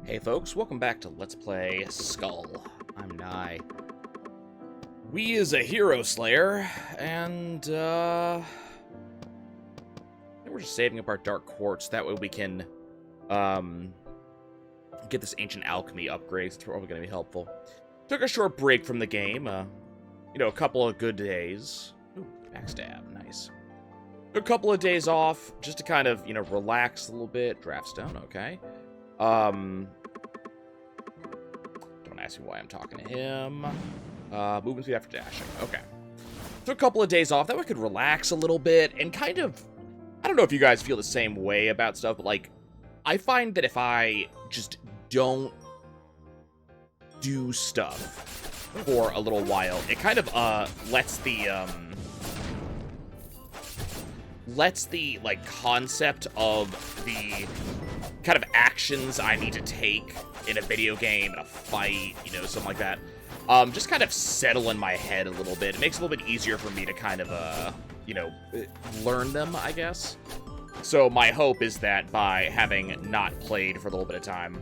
Hey folks, welcome back to Let's Play Skul. I'm Nye. We is a hero slayer, and we're just saving up our dark quartz. That way we can get this ancient alchemy upgrade. It's probably going to be helpful. Took a short break from the game. A couple of good days. Ooh, backstab, nice. Took a couple of days off just to kind of, relax a little bit. Draftstone, okay. Don't ask me why I'm talking to him. Movement speed after dashing. Okay. Took a couple of days off. That way I could relax a little bit and kind of... I don't know if you guys feel the same way about stuff, but, like, I find that if I just don't do stuff for a little while, it kind of, lets the, like, concept of the kind of actions I need to take in a video game, in a fight, something like that, just kind of settle in my head a little bit. It makes it a little bit easier for me to kind of, learn them, I guess. So my hope is that by having not played for a little bit of time,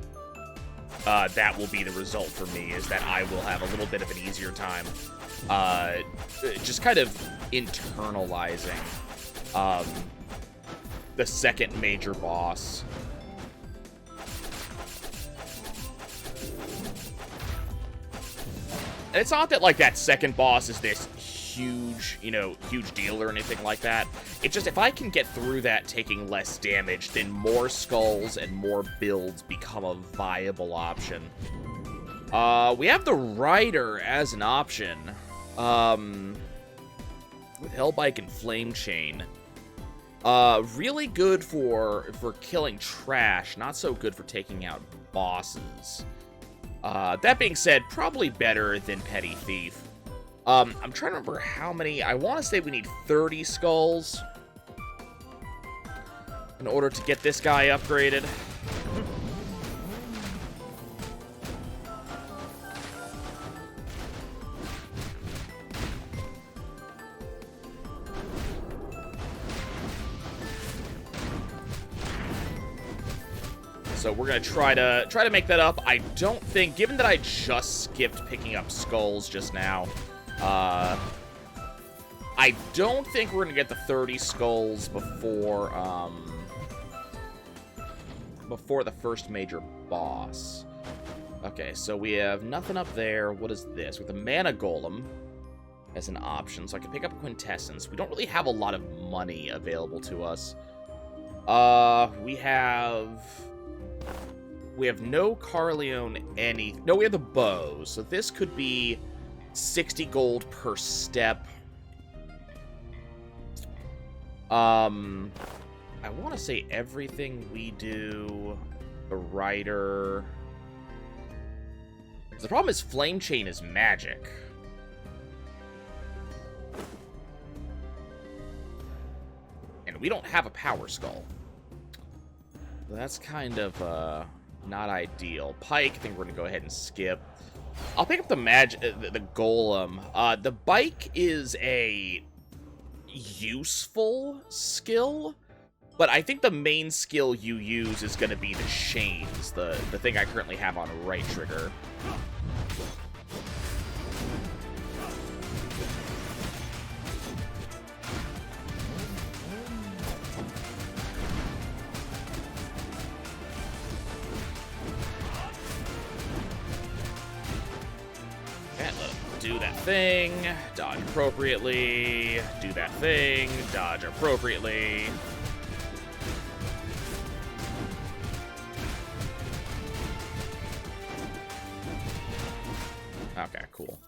that will be the result for me, is that I will have a little bit of an easier time, just kind of internalizing, the second major boss. And it's not that, like, that second boss is this huge, huge deal or anything like that. It's just, if I can get through that taking less damage, then more skulls and more builds become a viable option. We have the Rider as an option. With Hellbike and Flame Chain. Really good for killing trash, not so good for taking out bosses. That being said, probably better than Petty Thief. I'm trying to remember how many. I want to say we need 30 skulls in order to get this guy upgraded. So we're gonna try to make that up. I don't think, given that I just skipped picking up skulls just now, I don't think we're gonna get the 30 skulls before the first major boss. Okay, so we have nothing up there. What is this? With a mana golem as an option, so I can pick up quintessence. We don't really have a lot of money available to us. We have no Carleon no, we have the bow, so this could be 60 gold per step. I want to say everything we do, the Rider. The problem is Flame Chain is magic. And we don't have a Power Skull. That's kind of, not ideal. Pike, I think we're gonna go ahead and skip. I'll pick up the the golem. The bike is a useful skill, but I think the main skill you use is gonna be the chains, the thing I currently have on right trigger. Do that thing, dodge appropriately, do that thing, dodge appropriately. Okay, cool.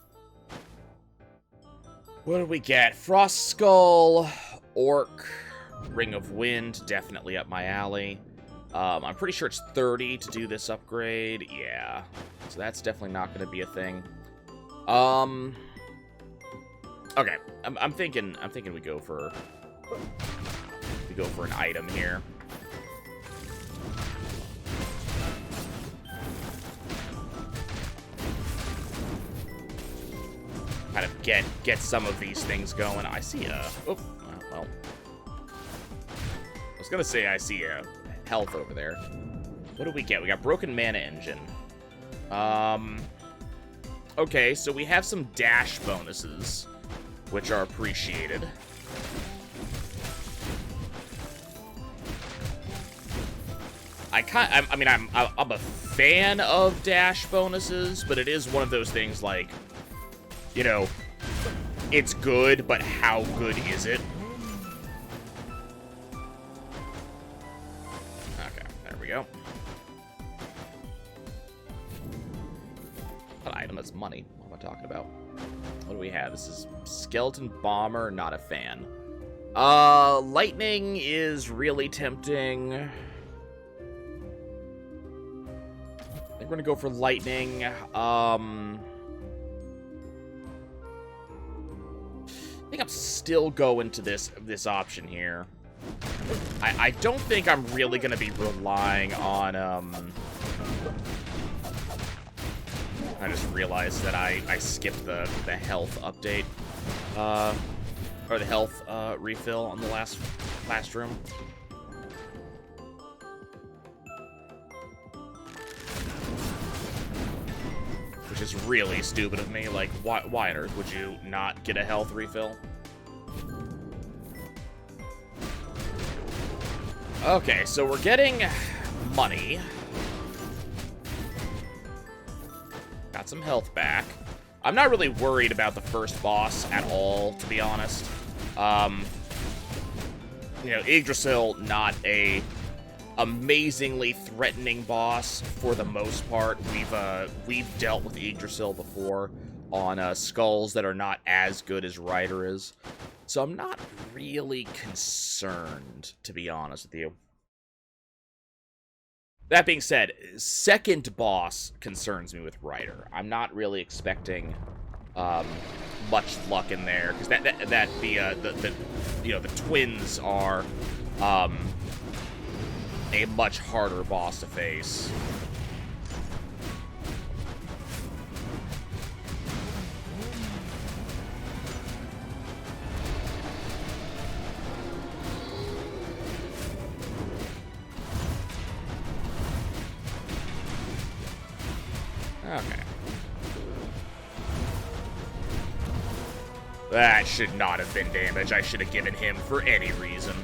What do we get? Frost Skull, Orc, Ring of Wind, definitely up my alley. I'm pretty sure it's 30 to do this upgrade. Yeah, so that's definitely not going to be a thing. Okay, I'm thinking we go for an item here. Kind of get some of these things going. I see well, I was gonna say I see a health over there. What do we get? We got Broken Mana Engine. Okay, so we have some dash bonuses, which are appreciated. I'm a fan of dash bonuses, but it is one of those things like, you know, it's good, but how good is it? Okay, there we go. An item, that's money. What am I talking about? What do we have? This is Skeleton Bomber, not a fan. Lightning is really tempting. I think we're gonna go for lightning. I think I'm still going to this option here. I don't think I'm really gonna be relying on I just realized that I skipped the health update, or the health refill on the last room. Which is really stupid of me. Like, why on earth would you not get a health refill? Okay, so we're getting money. Got some health back. I'm not really worried about the first boss at all, to be honest. You know, Yggdrasil, not a amazingly threatening boss for the most part. We've dealt with Yggdrasil before on skulls that are not as good as Ryder is. So I'm not really concerned, to be honest with you. That being said, second boss concerns me with Ryder. I'm not really expecting much luck in there, because the twins are a much harder boss to face. Okay. That should not have been damage I should have given him for any reason.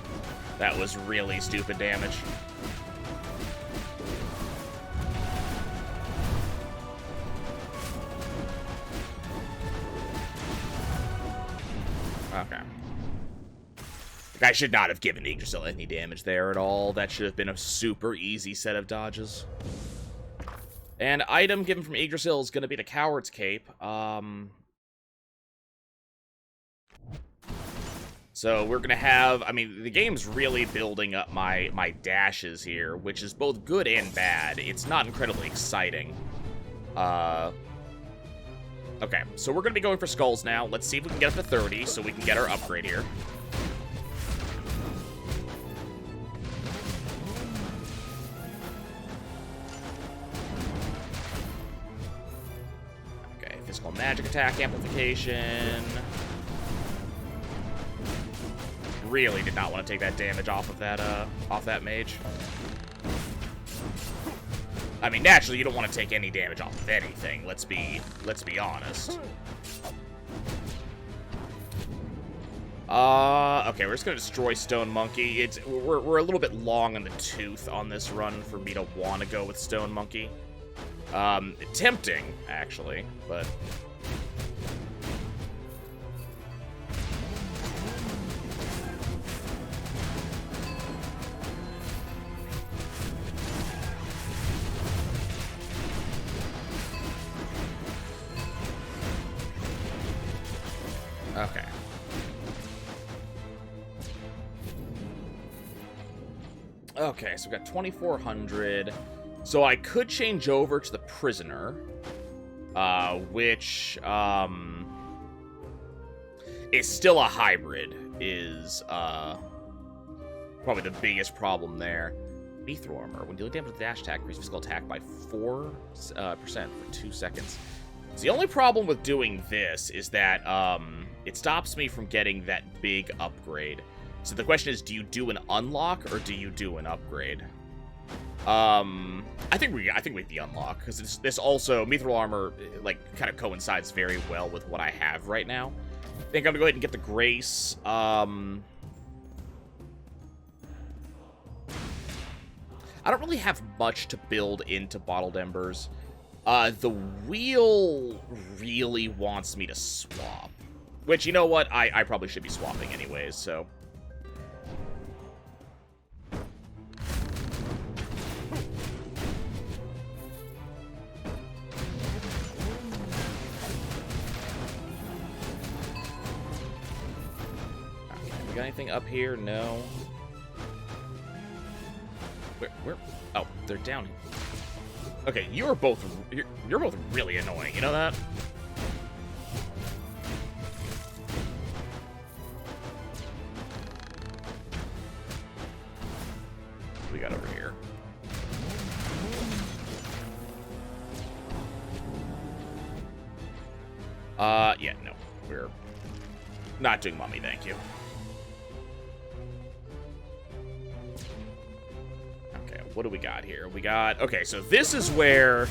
That was really stupid damage. Okay. I should not have given Yggdrasil any damage there at all. That should have been a super easy set of dodges. And item given from Yggdrasil is going to be the Coward's Cape. So we're going to have... I mean, the game's really building up my dashes here, which is both good and bad. It's not incredibly exciting. Okay, so we're going to be going for skulls now. Let's see if we can get up to 30 so we can get our upgrade here. Okay, physical magic attack amplification. Really did not want to take that damage off of that mage. I mean, naturally, you don't want to take any damage off of anything. Let's be honest. Okay, we're just gonna destroy Stone Monkey. We're a little bit long in the tooth on this run for me to want to go with Stone Monkey. Tempting, actually, but. Okay. Okay, so we got 2,400. So I could change over to the Prisoner, which is still a hybrid, is probably the biggest problem there. Mithril Armor. When dealing damage with dash attack, increase physical attack by 4% for 2 seconds. So the only problem with doing this is that it stops me from getting that big upgrade. So the question is, do you do an unlock or do you do an upgrade? I think we the unlock, because this also, Mithril Armor, like, kind of coincides very well with what I have right now. I think I'm gonna go ahead and get the Grace. I don't really have much to build into Bottled Embers. The Wheel really wants me to swap. Which, you know what? I probably should be swapping anyways, so... We got anything up here? No. Where? Oh, they're down here. Okay, you're both really annoying. You know that? What we got over here? Yeah, no, we're not doing mummy. Thank you. What do we got here? We got... Okay, so this is where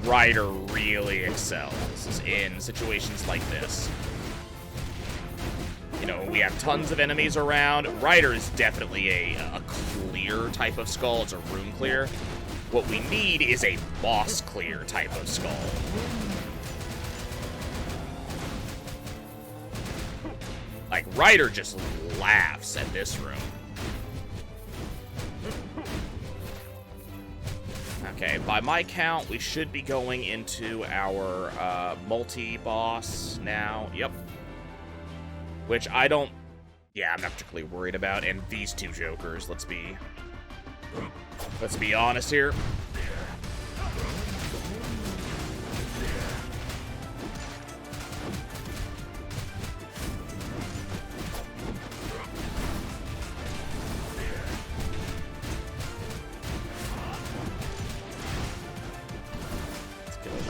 Ryder really excels, is in situations like this. You know, we have tons of enemies around. Ryder is definitely a clear type of skull. It's a rune clear. What we need is a boss clear type of skull. Like, Ryder just laughs at this room. Okay, by my count, we should be going into our multi-boss now. Yep. Which I don't... Yeah, I'm not particularly worried about. And these two jokers, let's be honest here.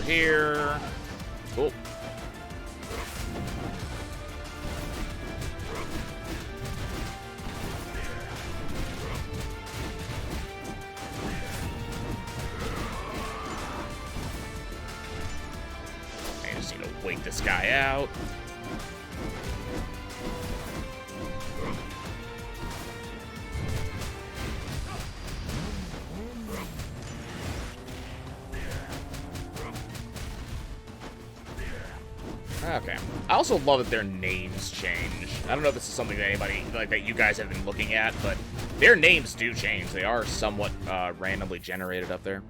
Here. Oh. I just need to wait this guy out. Okay. I also love that their names change. I don't know if this is something that anybody, like, that you guys have been looking at, but their names do change. They are somewhat randomly generated up there.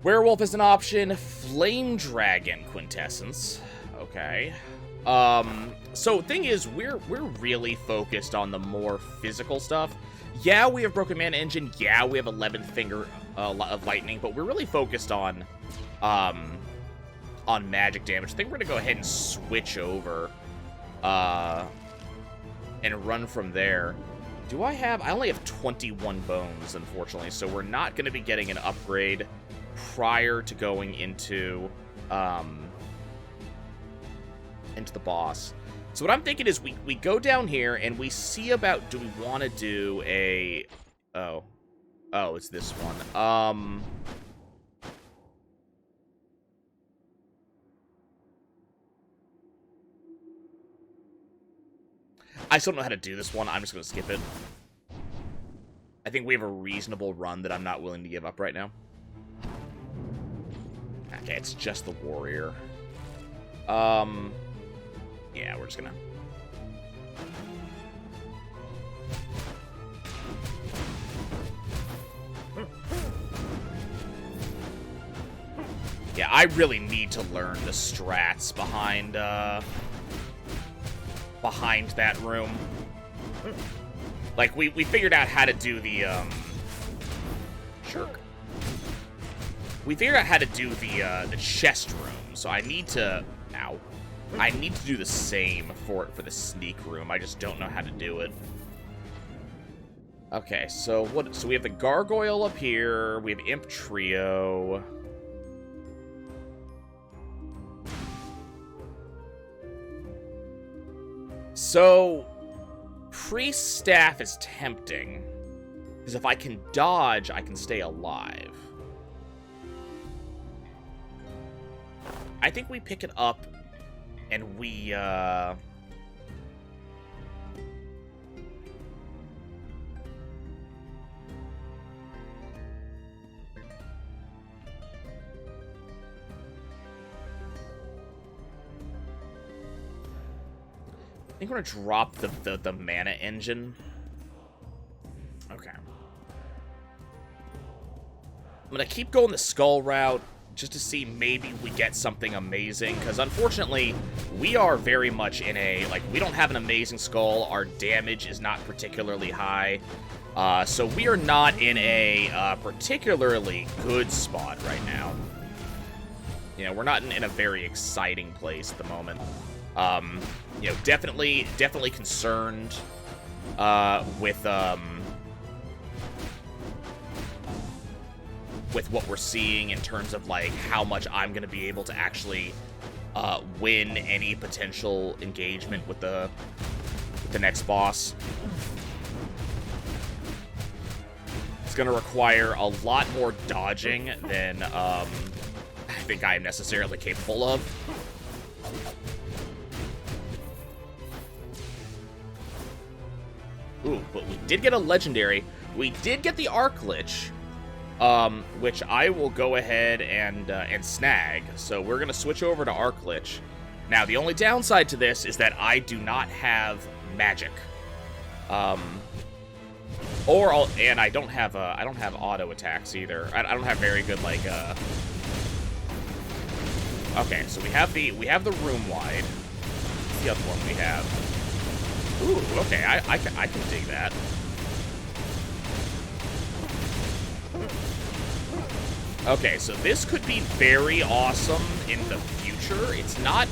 Werewolf is an option. Flame Dragon Quintessence. Okay. So thing is, we're really focused on the more physical stuff. Yeah, we have Broken Man Engine. Yeah, we have 11th Finger of Lightning, but we're really focused on magic damage. I think we're gonna go ahead and switch over and run from there. I only have 21 bones, unfortunately, so we're not gonna be getting an upgrade prior to going into the boss. So what I'm thinking is we go down here and we see about, do we want to do a... Oh, it's this one. I still don't know how to do this one. I'm just going to skip it. I think we have a reasonable run that I'm not willing to give up right now. Okay, it's just the warrior. Yeah, we're just gonna... Yeah, I really need to learn the strats behind that room. Like, we figured out how to do the, Sure. We figured out how to do the chest room, so I need to... Ow. I need to do the same for the sneak room. I just don't know how to do it. Okay, so we have the gargoyle up here. We have Imp Trio. So, Priest Staff is tempting. Because if I can dodge, I can stay alive. I think we pick it up, and we, I think we're gonna drop the mana engine. Okay. I'm gonna keep going the Skul route just to see maybe we get something amazing, because unfortunately, we are very much in a, like, we don't have an amazing Skul, our damage is not particularly high, so we are not in a particularly good spot right now. You know, we're not in a very exciting place at the moment. You know, definitely concerned with what we're seeing in terms of, like, how much I'm going to be able to actually win any potential engagement with the next boss. It's going to require a lot more dodging than I think I am necessarily capable of. Ooh, but we did get a legendary. We did get the Arc Lich, which I will go ahead and snag. So we're gonna switch over to Arc Lich. Now, the only downside to this is that I do not have magic, and I don't have auto attacks either. I don't have very good, like. Okay, so we have the room wide. What's the other one we have? Ooh, okay, I can dig that. Okay, so this could be very awesome in the future. It's not,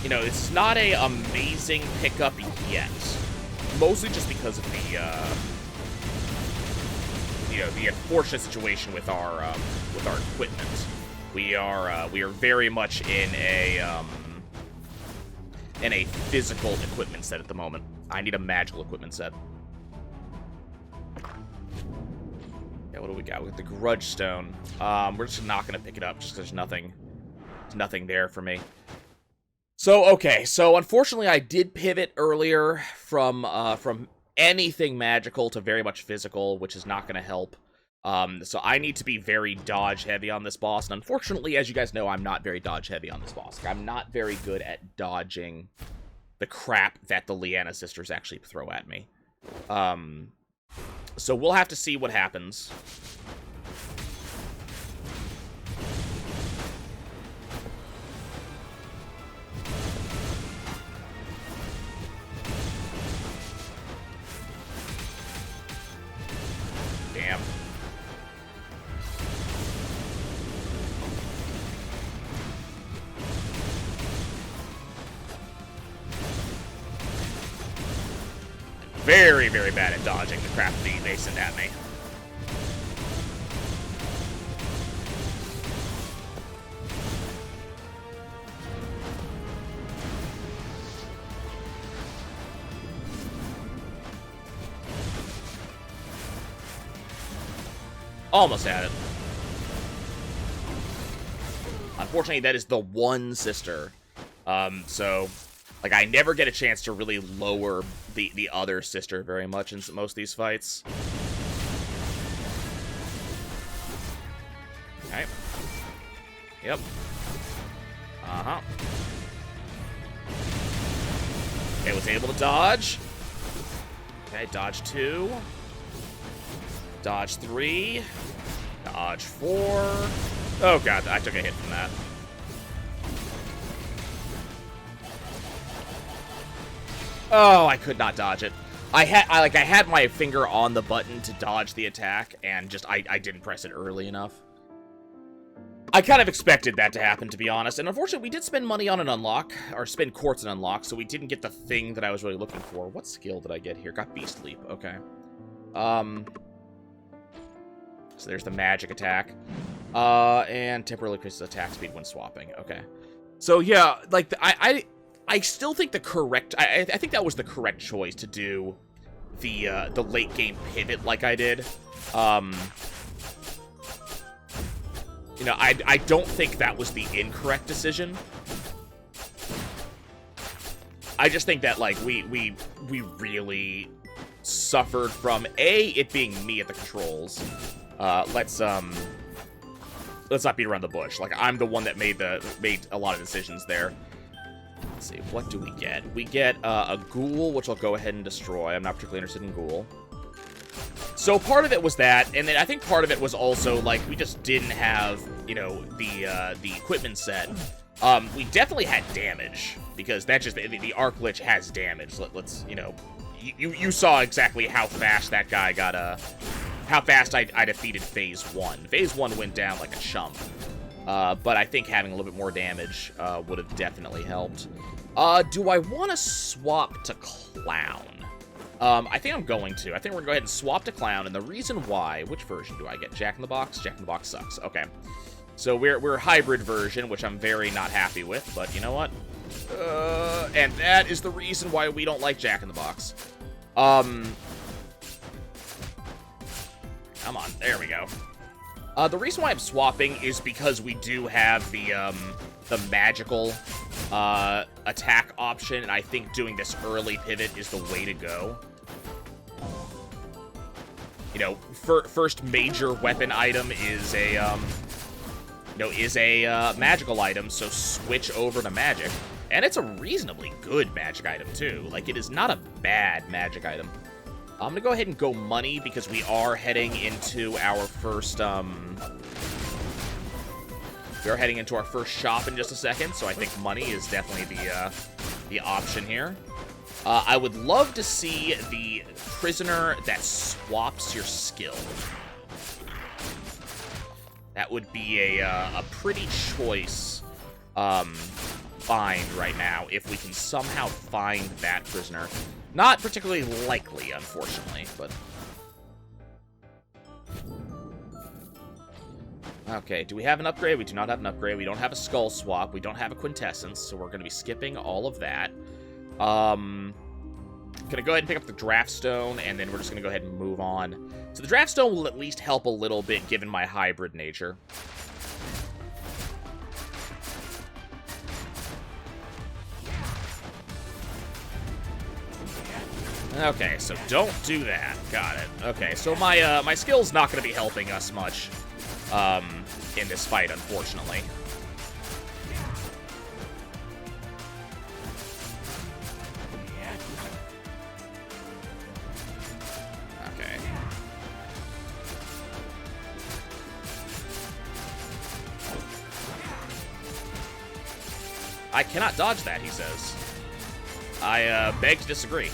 you know, it's not a amazing pickup yet. Mostly just because of the, you know, the unfortunate situation with our equipment. We are very much in a physical equipment set at the moment. I need a magical equipment set. Yeah, what do we got? We got the Grudge Stone. We're just not gonna pick it up just because there's nothing there for me. So, okay, so unfortunately I did pivot earlier from anything magical to very much physical, which is not gonna help. So I need to be very dodge heavy on this boss, and unfortunately, as you guys know, I'm not very dodge heavy on this boss. Like, I'm not very good at dodging the crap that the Liana sisters actually throw at me. So we'll have to see what happens. Damn. Very, very bad at dodging the crap they send at me. Almost had it. Unfortunately, that is the one sister. So, like, I never get a chance to really lower the other sister very much in most of these fights. Okay. Yep. Uh-huh. Okay, was able to dodge. Okay, dodge 2. Dodge 3. Dodge 4. Oh god, I took a hit from that. Oh, I could not dodge it. I had my finger on the button to dodge the attack, and just I didn't press it early enough. I kind of expected that to happen, to be honest, and unfortunately we did spend money on an unlock, or spend quartz on unlock, so we didn't get the thing that I was really looking for. What skill did I get here? Got Beast Leap, okay. So there's the magic attack. And temporarily increases attack speed when swapping, okay. So yeah, like, I still think the correct, I think that was the correct choice to do the late game pivot like I did. You know, I don't think that was the incorrect decision. I just think that, like, we really suffered from, A, it being me at the controls. Let's not beat around the bush. Like, I'm the one that made a lot of decisions there. Let's see, what do we get? We get a ghoul, which I'll go ahead and destroy. I'm not particularly interested in ghoul. So part of it was that, and then I think part of it was also, like, we just didn't have, you know, the equipment set. We definitely had damage, because that just, the arc lich has damage. Let's, you know, you saw exactly how fast that guy got, how fast I defeated Phase 1. Phase 1 went down like a chump. But I think having a little bit more damage would have definitely helped. Do I want to swap to Clown? I think I'm going to. I think we're going to go ahead and swap to Clown, and the reason why... Which version do I get? Jack in the Box? Jack in the Box sucks. Okay. So we're a hybrid version, which I'm very not happy with, but you know what? And that is the reason why we don't like Jack in the Box. Come on, there we go. The reason why I'm swapping is because we do have the magical attack option, and I think doing this early pivot is the way to go. You know, first major weapon item is a magical item, so switch over to magic. And it's a reasonably good magic item, too. Like, it is not a bad magic item. I'm gonna go ahead and go money, because we are heading into our first, we are heading into our first shop in just a second, so I think money is definitely the option here. I would love to see the prisoner that swaps your skill. That would be a pretty choice find right now, if we can somehow find that prisoner. Not particularly likely, unfortunately, but... Okay, do we have an upgrade? We do not have an upgrade. We don't have a skull swap. We don't have a quintessence, so we're going to be skipping all of that. Gonna go ahead and pick up the draft stone, and then we're just gonna go ahead and move on. So the draft stone will at least help a little bit, given my hybrid nature. Okay, so don't do that. Got it. Okay, so my skill's not gonna be helping us much in this fight, unfortunately. I cannot dodge that, he says. I beg to disagree.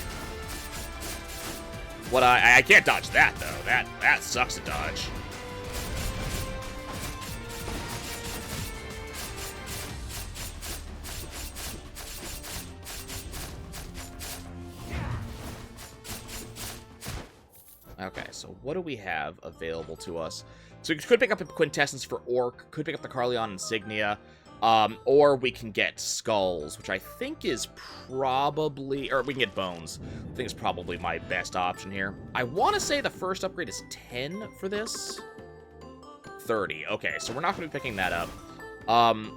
What I can't dodge that, though. That sucks to dodge. Okay, so what do we have available to us? So we could pick up a quintessence for Orc, could pick up the Carleon Insignia, or we can get skulls, which I think is probably... Or we can get bones. I think is probably my best option here. I want to say the first upgrade is 10 for this. 30. Okay, so we're not going to be picking that up.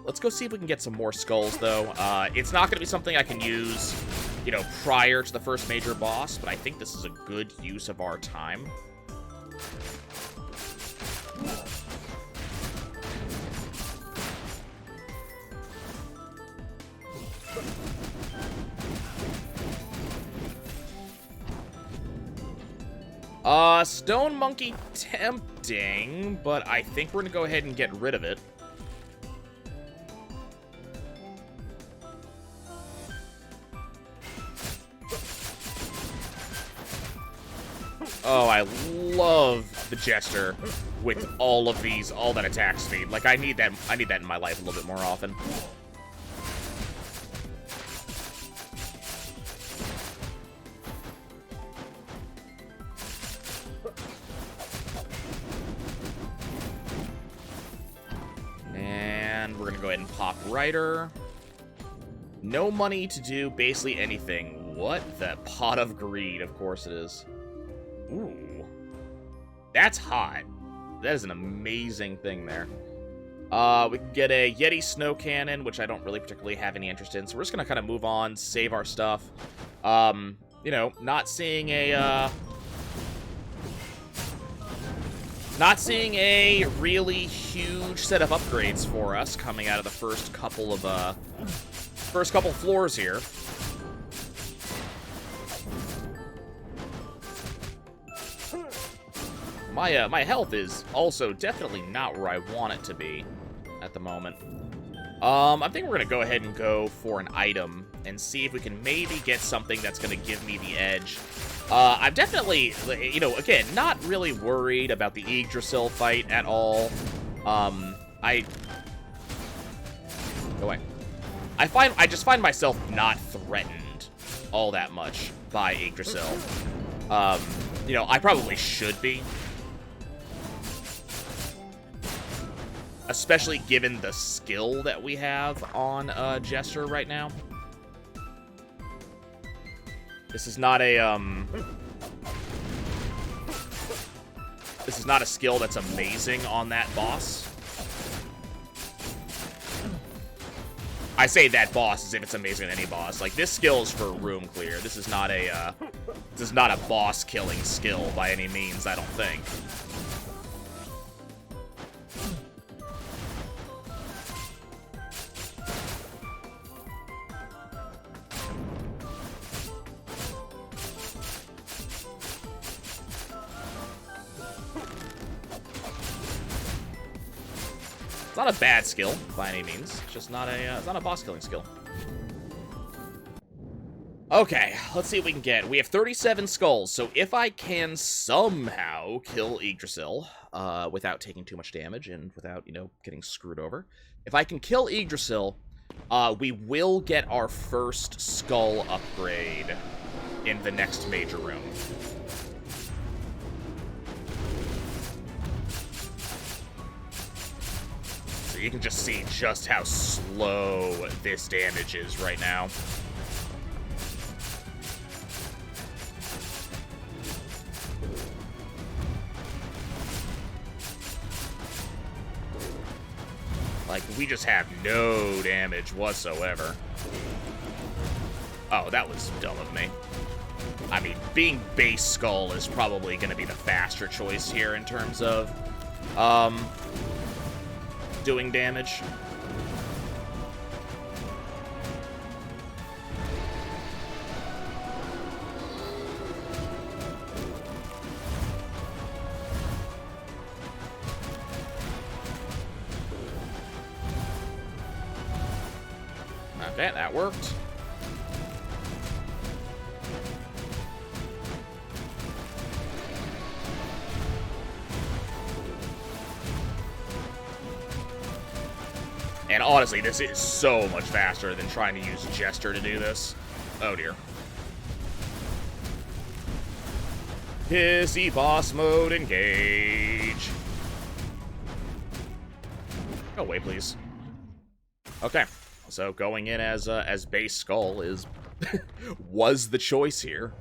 Let's go see if we can get some more skulls, though. It's not going to be something I can use, you know, prior to the first major boss, but I think this is a good use of our time. Stone Monkey tempting, but I think we're gonna go ahead and get rid of it. Oh, I love the Jester with all of these, all that attack speed. Like, I need that in my life a little bit more often. We're gonna go ahead and pop Rider. No money to do basically anything. What? That Pot of Greed, of course it is. Ooh. That's hot. That is an amazing thing there. We can get a Yeti Snow Cannon, which I don't really particularly have any interest in, so we're just gonna kind of move on, save our stuff. You know, not seeing a really huge set of upgrades for us coming out of the first couple floors here. My health is also definitely not where I want it to be at the moment. I think we're gonna go ahead and go for an item and see if we can maybe get something that's gonna give me the edge. I'm definitely, you know, again, not really worried about the Yggdrasil fight at all. Go away. I just find myself not threatened all that much by Yggdrasil. You know, I probably should be. Especially given the skill that we have on Jester right now. This is not a skill that's amazing on that boss. I say that boss as if it's amazing on any boss. Like, this skill is for room clear. This is not a boss killing skill by any means, I don't think. It's not a bad skill by any means. It's just not a boss killing skill. Okay, let's see what we can get. We have 37 skulls, so if I can somehow kill Yggdrasil without taking too much damage and without, you know, getting screwed over, if I can kill Yggdrasil, we will get our first skull upgrade in the next major room. You can just see just how slow this damage is right now. Like, we just have no damage whatsoever. Oh, that was dumb of me. I mean, being base Skull is probably going to be the faster choice here in terms of, doing damage. Okay, that worked. And honestly, this is so much faster than trying to use Jester to do this. Oh dear. Pissy boss mode, engage. Go away, please. Okay, so going in as base Skull was the choice here.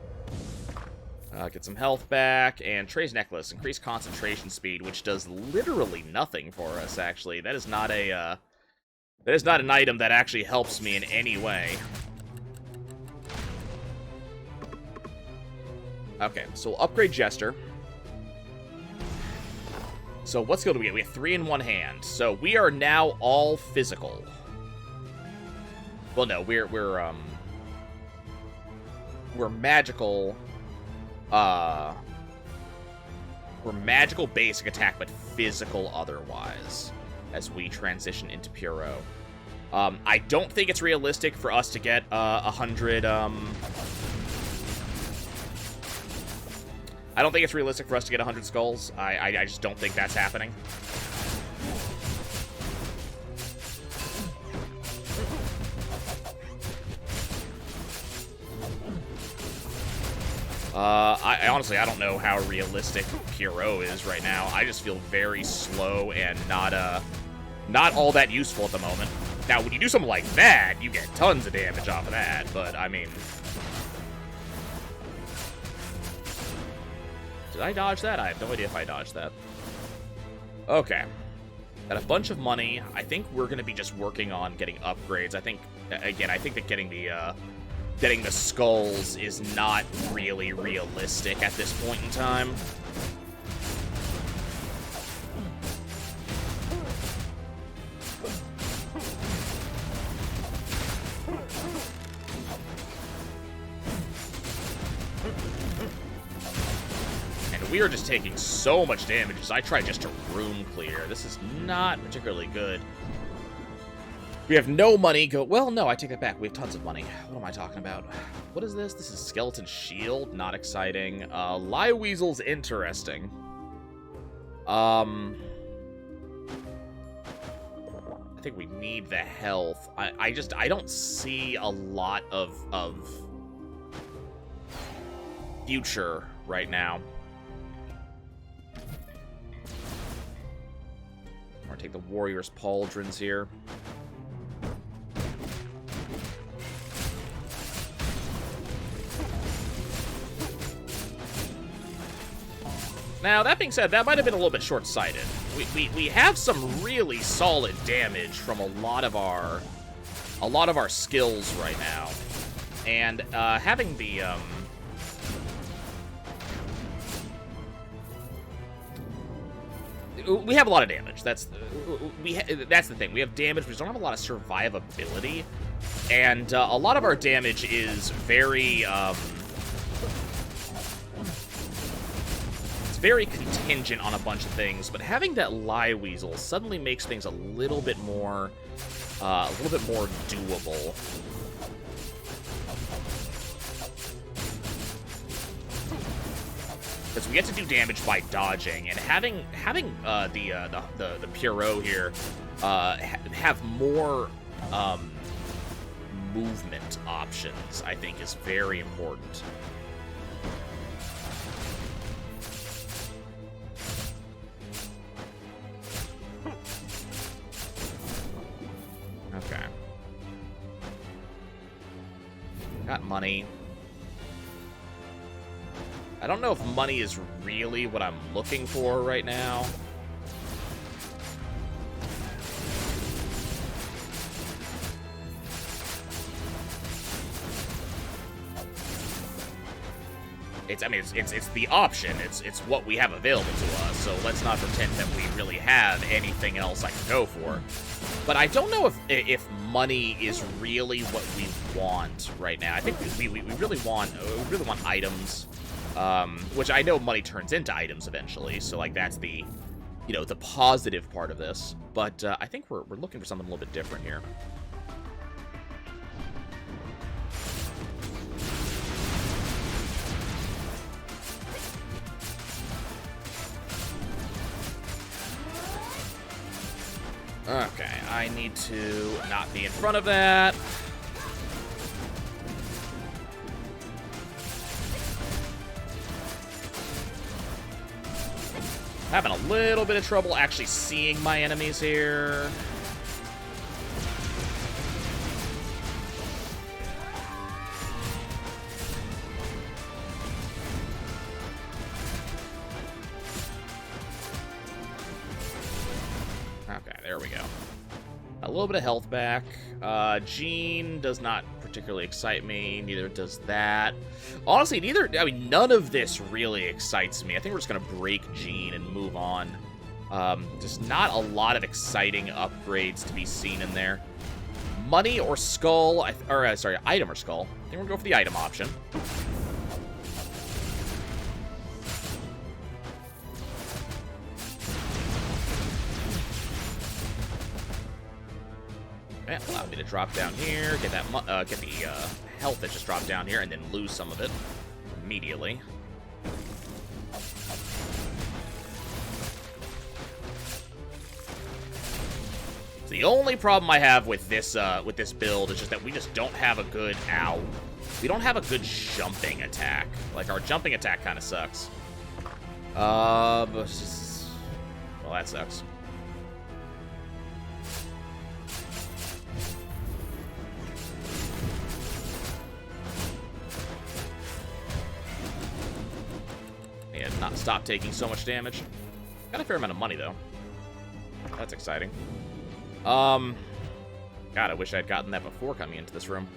Get some health back, and Trey's Necklace, increase concentration speed, which does literally nothing for us, actually. That is not a, that is not an item that actually helps me in any way. Okay, so we'll upgrade Jester. So what skill do we get? We have 3 in one hand. So we are now all physical. Well, no, we're magical. We're magical basic attack, but physical otherwise, as we transition into Puro. I don't think it's realistic for us to get 100. I don't think it's realistic for us to get 100 skulls. I just don't think that's happening. I honestly, I don't know how realistic Puro is right now. I just feel very slow and not all that useful at the moment. Now, when you do something like that, you get tons of damage off of that, but, I mean... Did I dodge that? I have no idea if I dodged that. Okay. Got a bunch of money. I think we're going to be just working on getting upgrades. I think, again, I think that getting the skulls is not really realistic at this point in time. We are just taking so much damage as I try just to room clear. This is not particularly good. We have no money. Well, no, I take that back. We have tons of money. What am I talking about? What is this? This is Skeleton Shield. Not exciting. Lie Weasel's interesting. I think we need the health. I don't see a lot of future right now. I'm gonna take the Warrior's Pauldrons here. Now, that being said, that might have been a little bit short-sighted. We have some really solid damage from a lot of our skills right now. And having the we have a lot of damage. That's the thing. We have damage. We just don't have a lot of survivability, and a lot of our damage is very it's very contingent on a bunch of things. But having that Lie Weasel suddenly makes things a little bit more doable. Because we get to do damage by dodging, and having the Pierrot here have more movement options, I think, is very important. Okay. Got money. I don't know if money is really what I'm looking for right now. It's the option. It's what we have available to us. So let's not pretend that we really have anything else I can go for. But I don't know if money is really what we want right now. I think we really want items. Which I know money turns into items eventually, so like that's the, the positive part of this. But I think we're looking for something a little bit different here. Okay, I need to not be in front of that. Having a little bit of trouble actually seeing my enemies here. Okay, there we go. A little bit of health back. Jean does not particularly excite me. Neither does that. Honestly, none of this really excites me. I think we're just going to break Jean and move on. Just not a lot of exciting upgrades to be seen in there. Money or skull, item or skull. I think we're going to go for the item option. Okay, allow me to drop down here, get the health that just dropped down here, and then lose some of it immediately. So the only problem I have with this build is just that we just don't have a good we don't have a good jumping attack. Like, our jumping attack kind of sucks. Well, that sucks. stop taking so much damage. Got a fair amount of money, though. That's exciting. God, I wish I'd gotten that before coming into this room.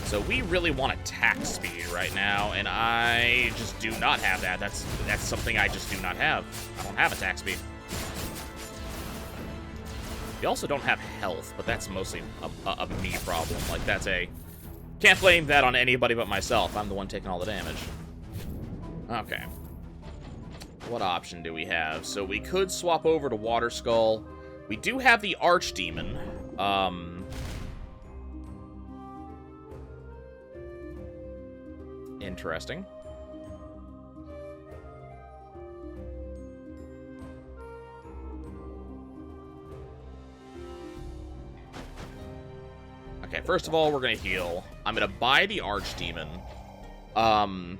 So we really want attack speed right now, and I just do not have that. That's something I just do not have. I don't have attack speed. We also don't have health, but that's mostly a me problem. Like, that's a... Can't blame that on anybody but myself. I'm the one taking all the damage. Okay. What option do we have? So we could swap over to Water Skull. We do have the Archdemon. Interesting. Okay, first of all, we're gonna heal. I'm gonna buy the Archdemon. I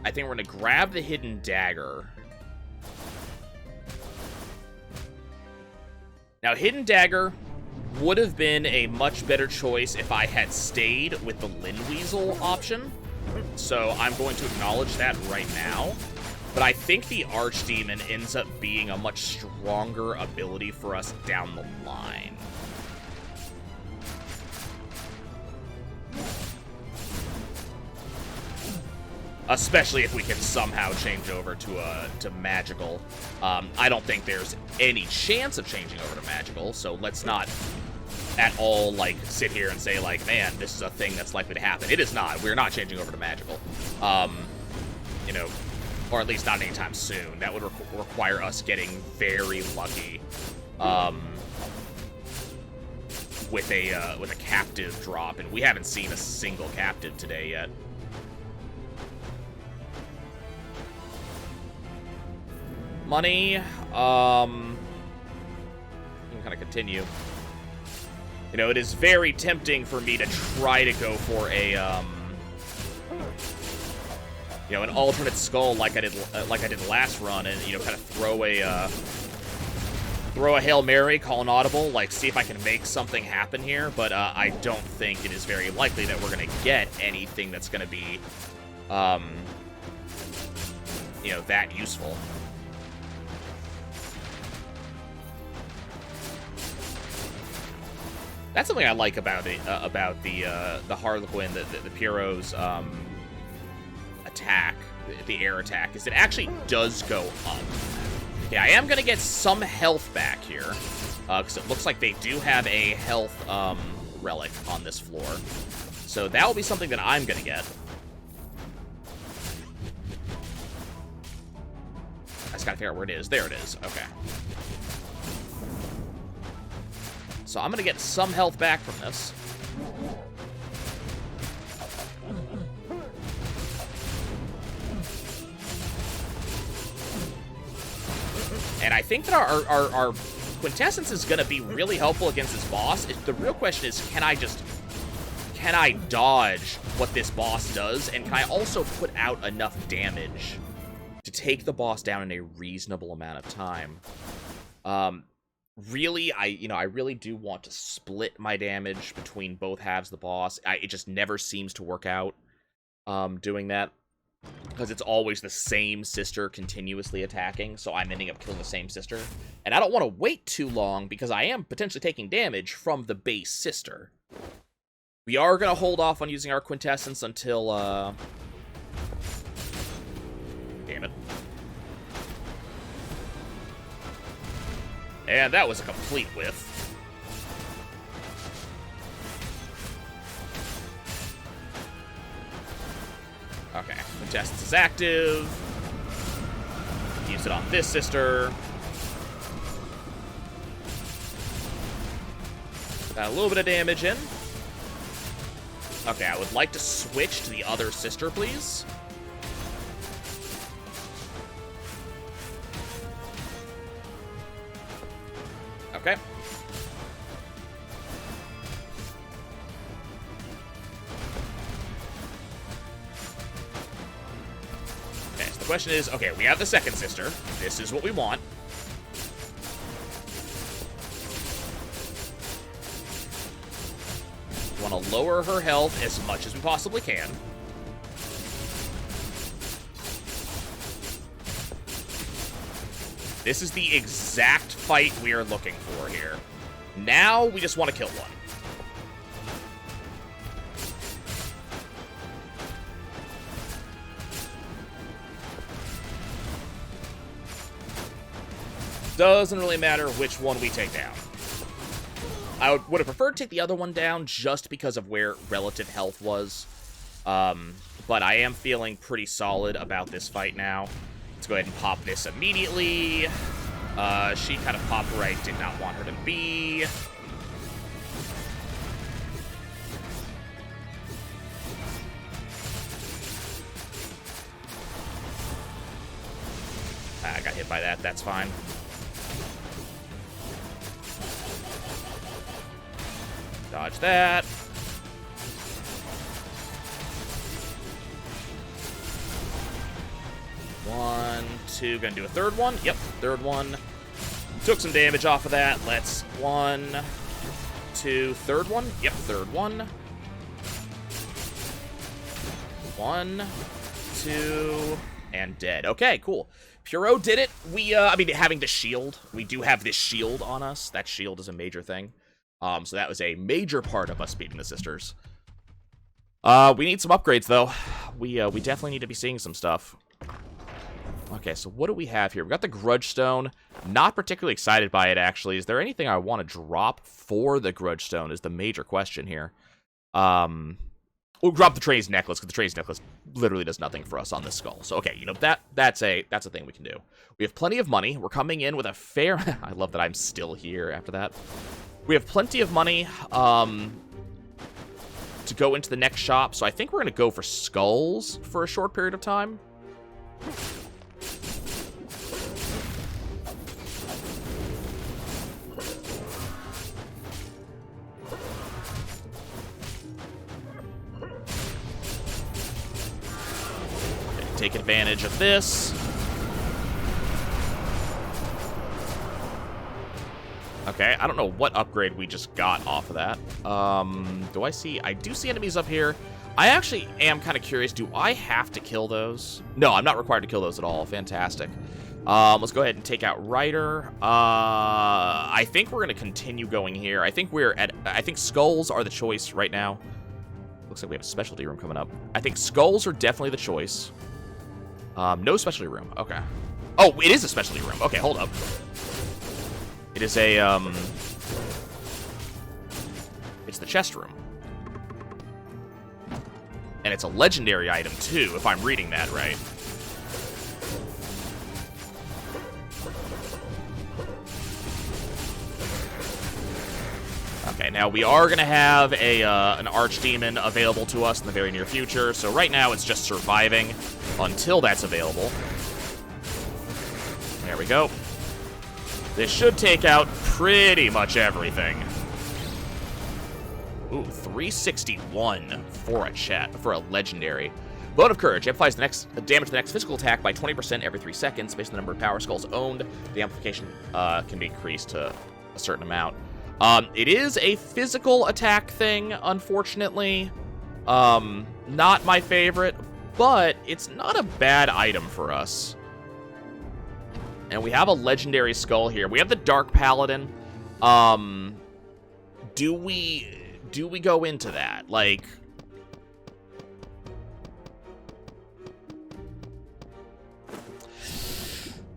think we're gonna grab the Hidden Dagger. Now, Hidden Dagger would have been a much better choice if I had stayed with the Linweasel option. So I'm going to acknowledge that right now. But I think the Archdemon ends up being a much stronger ability for us down the line. Especially if we can somehow change over to magical. I don't think there's any chance of changing over to magical, so let's not at all, like, sit here and say, like, man, this is a thing that's likely to happen. It is not. We're not changing over to magical. You know, or at least not anytime soon. That would require us getting very lucky with a captive drop, and we haven't seen a single captive today yet. Money, you can kind of continue. You know, it is very tempting for me to try to go for a, you know, an alternate skull like I did last run, and, you know, kind of throw a Hail Mary, call an audible, like, see if I can make something happen here, but I don't think it is very likely that we're going to get anything that's going to be, you know, that useful. That's something I like about it, about the Harlequin, the Pierrot's attack, the air attack, is it actually does go up. Okay, I am gonna get some health back here, because it looks like they do have a health relic on this floor, so that will be something that I'm gonna get. I just gotta figure out where it is. There it is. Okay. So I'm going to get some health back from this. And I think that our Quintessence is going to be really helpful against this boss. The real question is, can I dodge what this boss does? And can I also put out enough damage to take the boss down in a reasonable amount of time? Really, I really do want to split my damage between both halves of the boss. It just never seems to work out doing that, because it's always the same sister continuously attacking, so I'm ending up killing the same sister. And I don't want to wait too long, because I am potentially taking damage from the base sister. We are going to hold off on using our Quintessence until, damn it. And that was a complete whiff. Okay, Quintessence is active. Use it on this sister. Got a little bit of damage in. Okay, I would like to switch to the other sister, please. Okay. question is, okay, we have the second sister. This is what we want. We want to lower her health as much as we possibly can. This is the exact fight we are looking for here. Now, we just want to kill one. Doesn't really matter which one we take down. I would have preferred to take the other one down just because of where relative health was. But I am feeling pretty solid about this fight now. Let's go ahead and pop this immediately. She kind of popped where I did not want her to be. I got hit by that. That's fine. Dodge that. One, two, gonna do a third one. Yep, third one. Took some damage off of that. Let's, one, two, third one. Yep, third one. One, two, and dead. Okay, cool. Puro did it. I mean, having the shield. We do have this shield on us. That shield is a major thing. So that was a major part of us beating the sisters. We need some upgrades, though. We definitely need to be seeing some stuff. Okay, so what do we have here? We got the Grudge Stone. Not particularly excited by it, actually. Is there anything I want to drop for the Grudge Stone is the major question here. We'll drop the Trey's Necklace, because the Trey's Necklace literally does nothing for us on this skull. So, okay, you know, that's a thing we can do. We have plenty of money. We're coming in with a fair... I love that I'm still here after that. We have plenty of money to go into the next shop, so I think we're going to go for skulls for a short period of time. Take advantage of this. Okay, I don't know what upgrade we just got off of that. Do I see... I do see enemies up here. I actually am kind of curious. Do I have to kill those? No, I'm not required to kill those at all. Fantastic. Let's go ahead and take out Ryder. I think we're going to continue going here. I think I think skulls are the choice right now. Looks like we have a specialty room coming up. I think skulls are definitely the choice. No specialty room. Okay. Oh, it is a specialty room. Okay, hold up. It is a, it's the chest room. And it's a legendary item, too, if I'm reading that right. Okay, now we are going to have an archdemon available to us in the very near future. So right now it's just surviving until that's available. There we go. This should take out pretty much everything. Ooh, 361 for a legendary. Bone of Courage amplifies the next damage to the next physical attack by 20% every 3 seconds based on the number of power skulls owned. The amplification can be increased to a certain amount. It is a physical attack thing, unfortunately. Not my favorite, but it's not a bad item for us. And we have a legendary skull here. We have the Dark Paladin. Do we go into that? Like,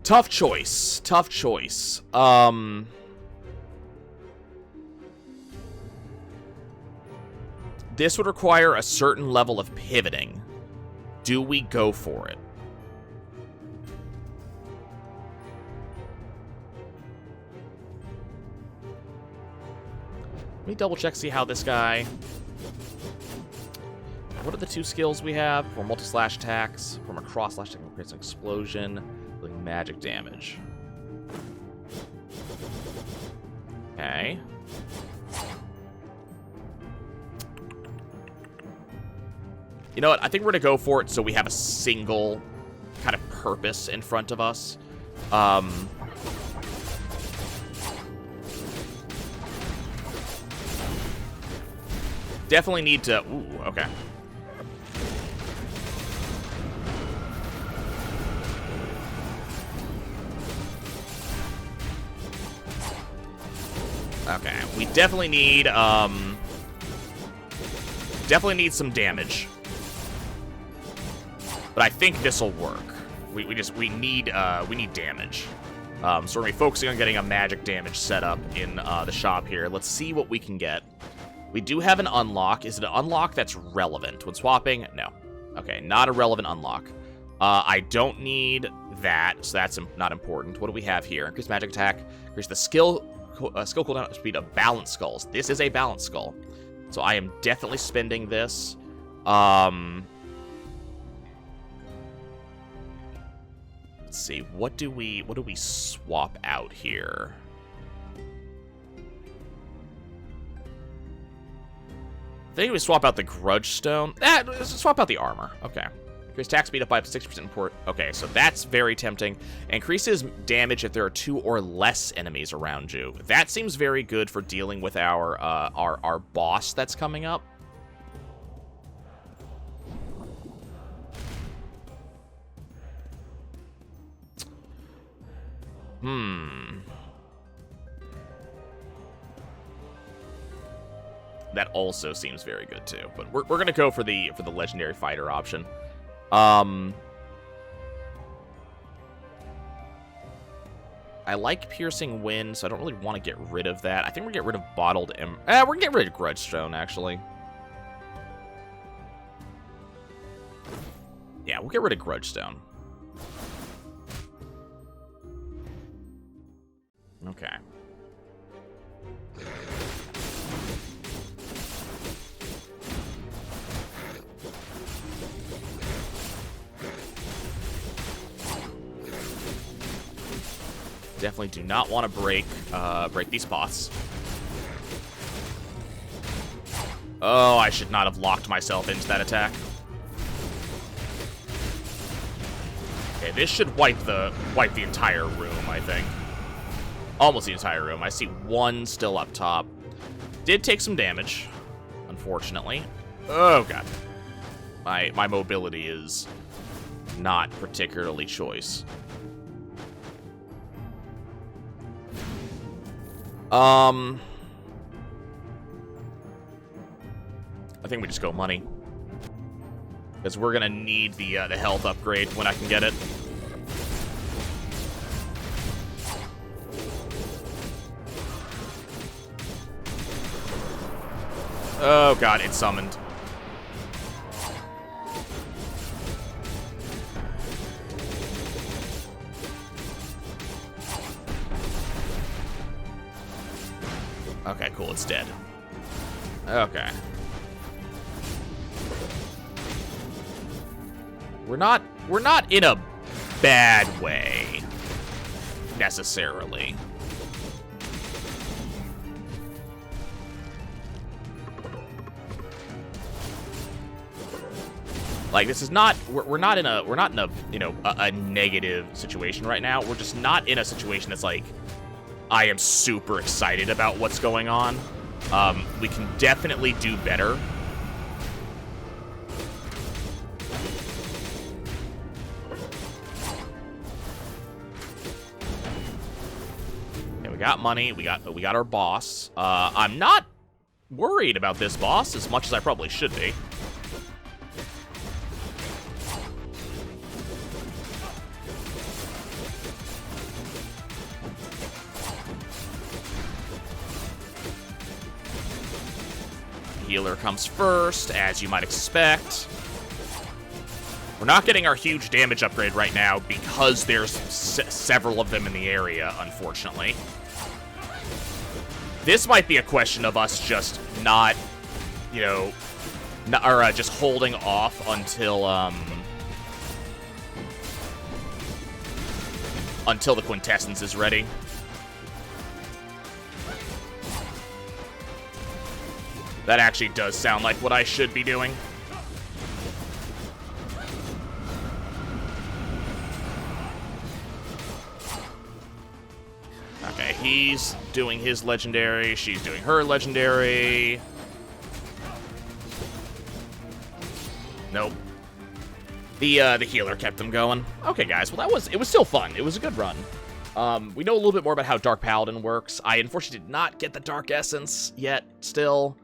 tough choice. Tough choice. This would require a certain level of pivoting. Do we go for it? Let me double check, see how this guy... What are the 2 skills we have? For multi-slash attacks, from a cross-slash attack, creates an explosion, with magic damage. Okay. You know what? I think we're going to go for it so we have a single kind of purpose in front of us. Definitely need to... Ooh, okay. Okay, we definitely need some damage. But I think this'll work. We need damage. So we're gonna be focusing on getting a magic damage set up in the shop here. Let's see what we can get. We do have an unlock. Is it an unlock that's relevant when swapping? No. Okay, not a relevant unlock. I don't need that, so that's not important. What do we have here? Increase magic attack. Increase the skill cooldown speed of balanced skulls. This is a balanced skull, so I am definitely spending this. Let's see. What do we swap out here? I think we swap out the Grudge Stone. Let's swap out the armor. Okay. Increase attack speed up by 6% import. Okay, so that's very tempting. Increases damage if there are 2 or less enemies around you. That seems very good for dealing with our boss that's coming up. That also seems very good too. But we're gonna go for the legendary fighter option. I like piercing wind, so I don't really want to get rid of that. I think we're gonna get rid of bottled we're gonna get rid of Grudge Stone, actually. Yeah, we'll get rid of Grudge Stone. Okay. Definitely do not want to break these pots. Oh, I should not have locked myself into that attack. Okay, this should wipe the entire room, I think. Almost the entire room. I see one still up top. Did take some damage, unfortunately. Oh god. My mobility is not particularly choice. I think we just go money. Because we're gonna need the health upgrade when I can get it. Oh god, it's summoned. Okay, cool, it's dead. Okay. We're not in a bad way, necessarily. Like, this is not, we're not in a, you know, a negative situation right now. We're just not in a situation that's like, I am super excited about what's going on. We can definitely do better. Okay, we got money. We got our boss. I'm not worried about this boss as much as I probably should be. Healer comes first, as you might expect. We're not getting our huge damage upgrade right now because there's several of them in the area, unfortunately. This might be a question of us just not, you know, just holding off until the quintessence is ready. That actually does sound like what I should be doing. he's doing his legendary. She's doing her legendary. Nope. The healer kept them going. Okay, guys. Well, it was still fun. It was a good run. We know a little bit more about how Dark Paladin works. I unfortunately did not get the Dark Essence yet still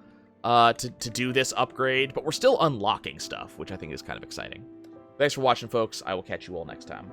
to do this upgrade, but we're still unlocking stuff, which I think is kind of exciting. Thanks for watching, folks. I will catch you all next time.